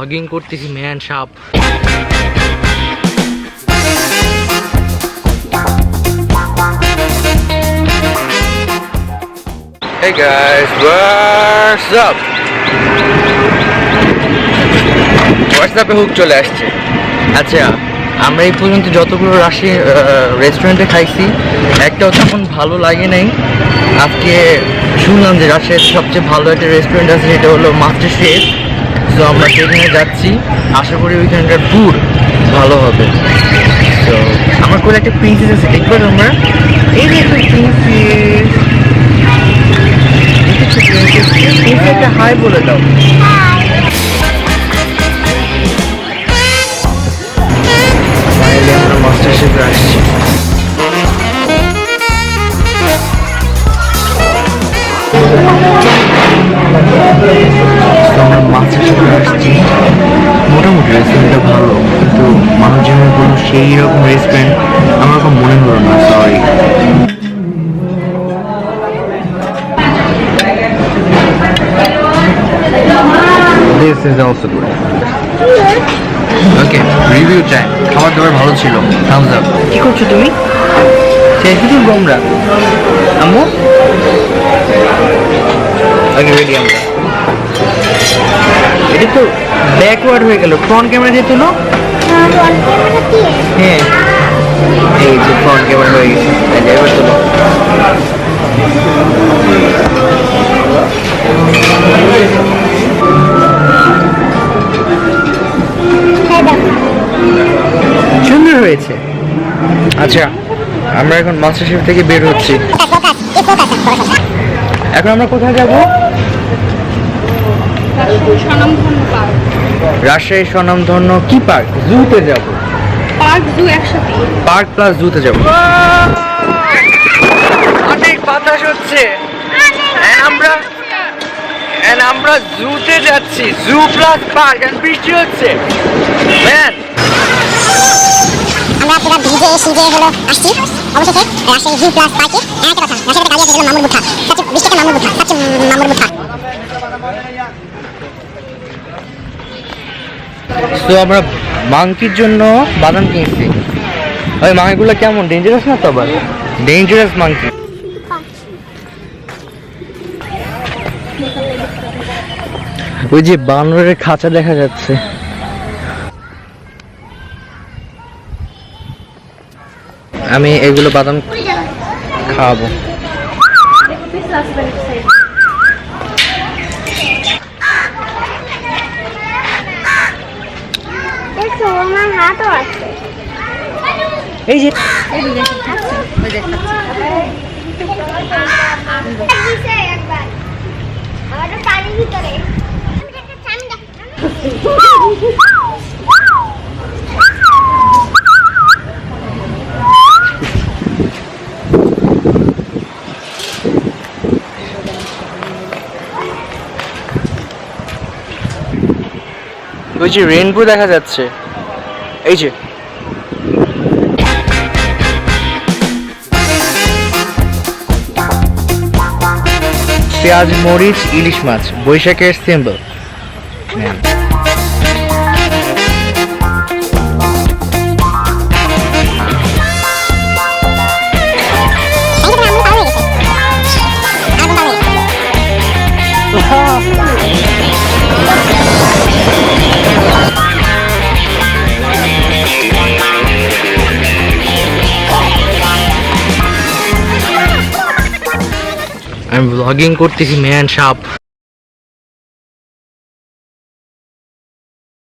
Blogging করতেছি man সাপ। Hey guys, what's up? হোয়াটসঅ্যাপে হুক চলে আসছে। আচ্ছা, আমরা এই পর্যন্ত যতগুলো রাশিয়ান রেস্টুরেন্টে খাইছি একটাও তেমন ভালো লাগে নাই। আজকে শুনলাম যে রাশিয়ার সবচেয়ে ভালো একটা রেস্টুরেন্ট আছে, সেটা হলো মাস্টার শেফ। তো আমরা সেখানে যাচ্ছি, আশা করি ওইখানকার ফুড ভালো হবে। তো আমার কোলে একটা প্রিন্সেস আছে, দেখবো তোমরা? এই যে একটা প্রিন্সেস, একটা হাই বলে দাও। আমরা মাস্টার শেফে আসছি। আমরা মাস্টার শেফে আসছি। মোটামুটি রেস্টুরেন্টটা ভালো, কিন্তু মানুষজনের কোনো সেই রকম রেস্টুরেন্ট আমার রকম মনে হলো না, sorry. This is also good. Okay, review time. খাবার দাবার ভালো ছিল, থামস আপ। কি করছো তুমি? সেলফি তুলবো আমরা? আম্মু ওকে, রেডি আমরা। এটা তো ব্যাকওয়ার্ড হয়ে গেল, ফ্রন্ট ক্যামেরা দিয়ে তুলো। হ্যাঁ, এই যে ফ্রন্ট ক্যামেরা হয়ে গেছে, এবার তুলো। সুন্দর হয়েছে। আচ্ছা, আমরা এখন মাস্টার শেফ থেকে বের হচ্ছি। এখন আমরা কোথায় যাব? রাজশাহী স্বনামধন্য কি পার্ক? জুতে যাব। পার্ক জু একসাথে, পার্ক প্লাস জুতে যাব। অনেক বাতাস হচ্ছে, আমরা জুতে যাচ্ছি। জু প্লাস পার্ক, এন্ড বৃষ্টি হচ্ছে। ম্যান, আমরা পুরো ভিজে সিজে হলো আসছি অবশেষে রাজশাহী জু প্লাস পার্কে। একটা কথা, রাজশাহীতে গাড়ি আছে মামুর বুঠা, সবচেয়ে 20 টাকা মামুর বুঠা, সবচেয়ে মামুর বুঠা। তো আমরা মাংকির জন্য বাদাম কিনছি। ওই মাংকিগুলো কেমন ডেঞ্জারাস না? তো আবার ডেঞ্জারাস মাংকি। ওই যে বানরের খাঁচা দেখা যাচ্ছে। আমি এগুলো বাদাম খাওয়াবো। এই যে ওই যে রেইনবো দেখা যাচ্ছে, এই যে। পেঁয়াজ, মরিচ, ইলিশ মাছ, বৈশাখের সিম্বল। আমি ব্লগিং করতেছি ম্যান সাপ।